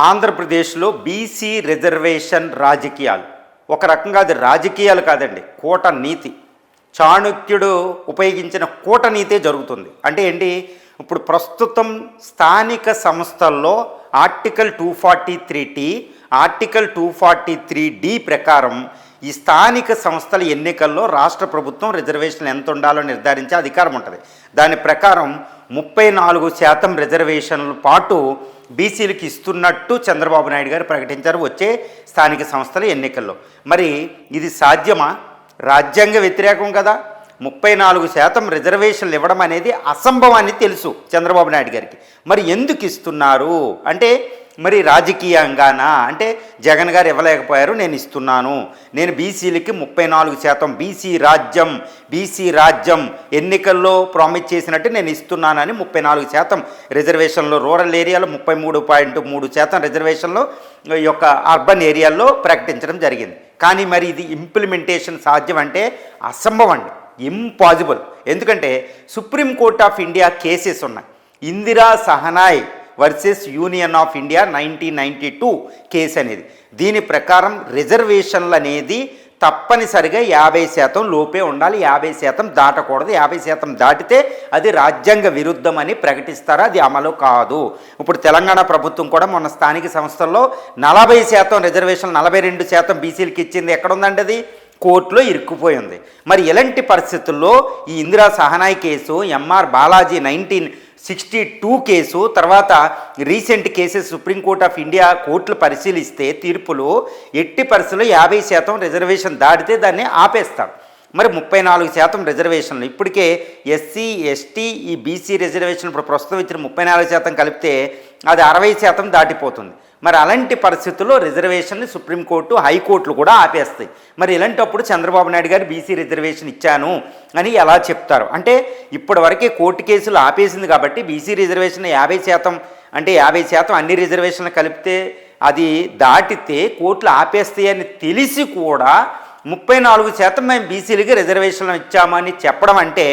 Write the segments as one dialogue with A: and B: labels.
A: ఆంధ్రప్రదేశ్లో BC reservation రాజకీయాలు ఒక రకంగా అది రాజకీయాలు కాదండి, కూట నీతి. చాణక్యుడు ఉపయోగించిన కూట నీతే జరుగుతుంది. అంటే ఏంటి, ఇప్పుడు ప్రస్తుతం స్థానిక సంస్థల్లో ఆర్టికల్ 243T, ఆర్టికల్ 243D ప్రకారం ఈ స్థానిక సంస్థల ఎన్నికల్లో రాష్ట్ర ప్రభుత్వం రిజర్వేషన్లు ఎంత ఉండాలో నిర్ధారించే అధికారం ఉంటుంది. దాని ప్రకారం 34% రిజర్వేషన్ల పాటు బీసీలకు ఇస్తున్నట్టు చంద్రబాబు నాయుడు గారు ప్రకటించారు వచ్చే స్థానిక సంస్థల ఎన్నికల్లో. మరి ఇది సాధ్యమా? రాజ్యాంగ వ్యతిరేకం కదా. 34% రిజర్వేషన్లు ఇవ్వడం అనేది అసంభవాన్ని తెలుసు చంద్రబాబు నాయుడు గారికి. మరి ఎందుకు ఇస్తున్నారు అంటే, మరి రాజకీయంగానా అంటే జగన్ గారు ఇవ్వలేకపోయారు, నేను ఇస్తున్నాను, నేను బీసీలకి 34% బీసీ రాజ్యం ఎన్నికల్లో ప్రామిస్ చేసినట్టు నేను ఇస్తున్నానని 34% రిజర్వేషన్లో, రూరల్ ఏరియాలో 33.3% రిజర్వేషన్లో యొక్క అర్బన్ ఏరియాల్లో ప్రకటించడం జరిగింది. కానీ మరి ఇది ఇంప్లిమెంటేషన్ సాధ్యం అంటే అసంభవం అండి, ఇంపాసిబుల్. ఎందుకంటే సుప్రీంకోర్ట్ ఆఫ్ ఇండియా కేసెస్ ఉన్నాయి. Indira Sawhney versus Union of India 1992 case అనేది. దీని ప్రకారం రిజర్వేషన్లు అనేది తప్పనిసరిగా 50% లోపే ఉండాలి, 50% దాటకూడదు. 50% దాటితే అది రాజ్యాంగ విరుద్ధమని ప్రకటిస్తారా, అది అమలు కాదు. ఇప్పుడు తెలంగాణ ప్రభుత్వం కూడా మొన్న స్థానిక సంస్థల్లో 40% రిజర్వేషన్ 42% బీసీలకు ఇచ్చింది. ఎక్కడుందండి అది? కోర్టులో ఇరుక్కుపోయింది. మరి ఇలాంటి పరిస్థితుల్లో ఈ Indira Sawhney case, MR Balaji 1962 case, తర్వాత recent cases Supreme Court of India కోర్టులు పరిశీలిస్తే తీర్పులు ఎట్టి పరిస్థితుల్లో 50% రిజర్వేషన్ దాటితే దాన్ని ఆపేస్తారు. మరి 34% రిజర్వేషన్లు ఇప్పటికే ఎస్సీ ఎస్టీ ఈ బీసీ రిజర్వేషన్ ఇప్పుడు ప్రస్తుతం ఇచ్చిన 34% కలిపితే అది 60% దాటిపోతుంది. మరి అలాంటి పరిస్థితుల్లో రిజర్వేషన్ని సుప్రీంకోర్టు, హైకోర్టులు కూడా ఆపేస్తాయి. మరి ఇలాంటప్పుడు చంద్రబాబు నాయుడు గారు బీసీ రిజర్వేషన్ ఇచ్చాను అని ఎలా చెప్తారు? అంటే ఇప్పటివరకే కోర్టు కేసులు ఆపేసింది కాబట్టి బీసీ రిజర్వేషన్ 50% అంటే 50% అన్ని రిజర్వేషన్లు కలిపితే అది దాటితే కోర్టులు ఆపేస్తాయని తెలిసి కూడా 34% మేము బీసీలకి రిజర్వేషన్లు ఇచ్చామని చెప్పడం అంటే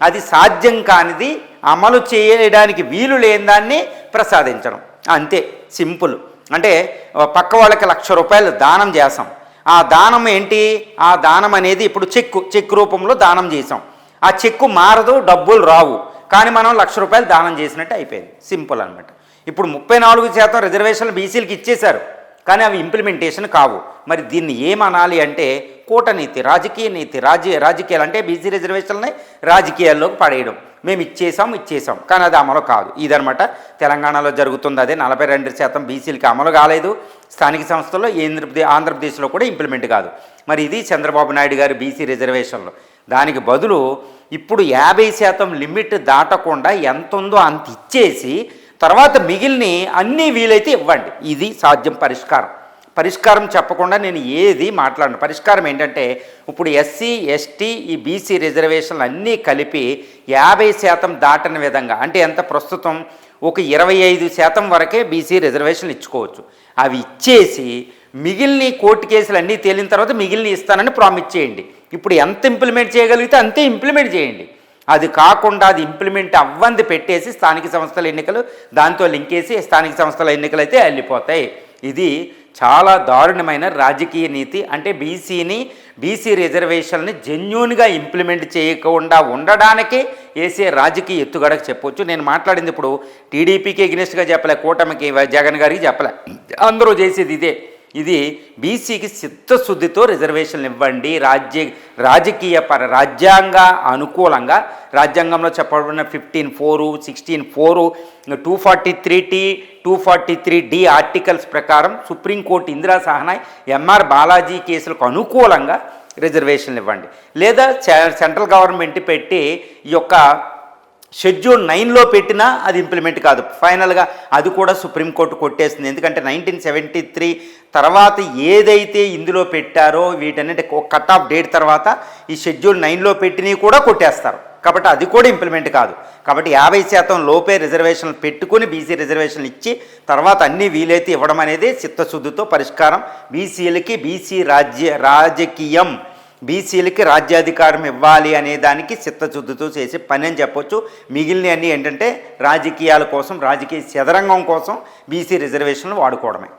A: అది సాధ్యం కానిది, అమలు చేయడానికి వీలు లేని దాన్ని ప్రసాదించడం, అంతే, సింపుల్. అంటే పక్క వాళ్ళకి ₹1,00,000 దానం చేసాం. ఆ దానం ఏంటి? ఆ దానం అనేది ఇప్పుడు చెక్కు రూపంలో దానం చేసాం. ఆ చెక్కు మారదు, డబ్బులు రావు, కానీ మనం ₹1,00,000 దానం చేసినట్టు అయిపోయింది. సింపుల్ అనమాట. ఇప్పుడు 34% రిజర్వేషన్లు బీసీలకి ఇచ్చేశారు, కానీ అవి ఇంప్లిమెంటేషన్ కావు. మరి దీన్ని ఏమనాలి అంటే కూటనీతి, రాజకీయ నీతి. రాజకీయాలు అంటే బీసీ రిజర్వేషన్లని రాజకీయాల్లోకి పడేయడం. మేము ఇచ్చేసాం కానీ అది అమలు కాదు. ఇదనమాట తెలంగాణలో జరుగుతుంది. అదే 42% బీసీలకి అమలు కాలేదు స్థానిక సంస్థల్లో, ఆంధ్రప్రదేశ్లో కూడా ఇంప్లిమెంట్ కాదు. మరి ఇది చంద్రబాబు నాయుడు గారి బీసీ రిజర్వేషన్లు. దానికి బదులు ఇప్పుడు 50% లిమిట్ దాటకుండా ఎంత ఉందో అంత ఇచ్చేసి తర్వాత మిగిలిని అన్నీ వీలైతే ఇవ్వండి. ఇది సాధ్యం. పరిష్కారం చెప్పకుండా నేను ఏది మాట్లాడను. పరిష్కారం ఏంటంటే ఇప్పుడు ఎస్సీ ఎస్టీ ఈ బీసీ రిజర్వేషన్లు అన్నీ కలిపి 50% దాటని విధంగా, అంటే ఎంత ప్రస్తుతం ఒక 25% వరకే బీసీ రిజర్వేషన్లు ఇచ్చుకోవచ్చు. అవి ఇచ్చేసి మిగిలిన కోర్టు కేసులు అన్నీ తేలిన తర్వాత మిగిలిన ఇస్తానని ప్రామిస్ చేయండి. ఇప్పుడు ఎంత ఇంప్లిమెంట్ చేయగలిగితే అంతే ఇంప్లిమెంట్ చేయండి. అది కాకుండా అది ఇంప్లిమెంట్ అవ్వంది పెట్టేసి స్థానిక సంస్థల ఎన్నికలు దాంతో లింకేసి స్థానిక సంస్థల ఎన్నికలు అయితే వెళ్ళిపోతాయి. ఇది చాలా దారుణమైన రాజకీయ నీతి. అంటే బీసీ రిజర్వేషన్ని జెన్యూన్గా ఇంప్లిమెంట్ చేయకుండా ఉండడానికి వేసే రాజకీయ ఎత్తుగడకు చెప్పొచ్చు. నేను మాట్లాడింది ఇప్పుడు టీడీపీకి ఎగ్నెస్ట్గా చెప్పలే, కూటమికి, జగన్ గారికి చెప్పలే, అందరూ చేసేది ఇదే. ఇది బీసీకి చిత్తశుద్ధితో రిజర్వేషన్లు ఇవ్వండి. రాజ్యాంగ అనుకూలంగా రాజ్యాంగంలో చెప్పబడిన 15(4), 16(4), 243T, 243D ఆర్టికల్స్ ప్రకారం సుప్రీంకోర్టు ఇందిరా సహనాయ్, ఎంఆర్ బాలాజీ కేసులకు అనుకూలంగా రిజర్వేషన్లు ఇవ్వండి. లేదా సెంట్రల్ గవర్నమెంట్ పెట్టి ఈ యొక్క షెడ్యూల్ 9లో పెట్టినా అది ఇంప్లిమెంట్ కాదు. ఫైనల్గా అది కూడా సుప్రీంకోర్టు కొట్టేస్తుంది. ఎందుకంటే 1973 తర్వాత ఏదైతే ఇందులో పెట్టారో వీటన్నిటి కట్ ఆఫ్ డేట్ తర్వాత ఈ షెడ్యూల్ 9లో పెట్టినవి కూడా కొట్టేస్తారు. కాబట్టి అది కూడా ఇంప్లిమెంట్ కాదు. కాబట్టి 50% లోపే రిజర్వేషన్లు పెట్టుకుని బీసీ రిజర్వేషన్లు ఇచ్చి తర్వాత అన్నీ వీలైతే ఇవ్వడం అనేది చిత్తశుద్ధితో పరిష్కారం. బీసీలకి బీసీ రాజకీయం బీసీలకి రాజ్యాధికారం ఇవ్వాలి అనే దానికి చిత్తశుద్ధితో చేసే పని అని చెప్పొచ్చు. మిగిలినవన్నీ ఏంటంటే రాజకీయాల కోసం, రాజకీయ చదరంగం కోసం బీసీ రిజర్వేషన్లు వాడుకోవడమే.